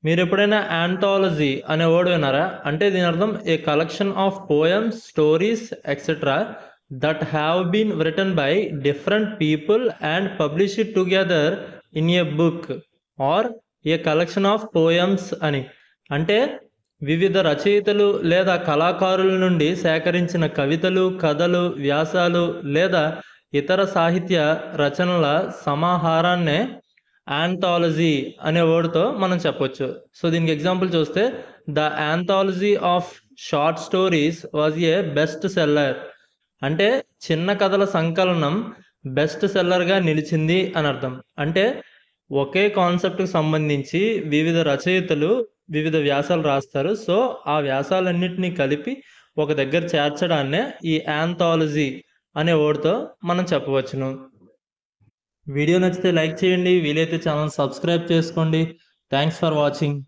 మీరు ఎప్పుడైనా యాంథాలజీ అనే వర్డ్ విన్నారా? అంటే దీని అర్థం a collection of poems, stories etcetera that have been written by different people and published together in a book or a collection of poems అని. అంటే వివిధ రచయితలు లేదా కళాకారుల నుండి సేకరించిన కవితలు, కథలు, వ్యాసాలు లేదా ఇతర సాహిత్య రచనల సమాహారాన్నే యాంథాలజీ అనే వర్డ్తో మనం చెప్పొచ్చు. సో దీనికి ఎగ్జాంపుల్ చూస్తే the anthology of short stories was a best seller. అంటే చిన్న కథల సంకలనం బెస్ట్ సెల్లర్గా నిలిచింది అని అర్థం. అంటే ఒకే కాన్సెప్ట్కి సంబంధించి వివిధ రచయితలు వివిధ వ్యాసాలు రాస్తారు. సో ఆ వ్యాసాలన్నింటినీ కలిపి ఒక దగ్గర చేర్చడాన్నే ఈ యాంథాలజీ అనే వర్డ్తో మనం చెప్పవచ్చును. వీడియో నచ్చితే లైక్ చేయండి, వీలైతే ఛానల్ సబ్స్క్రైబ్ చేసుకోండి. Thanks for watching.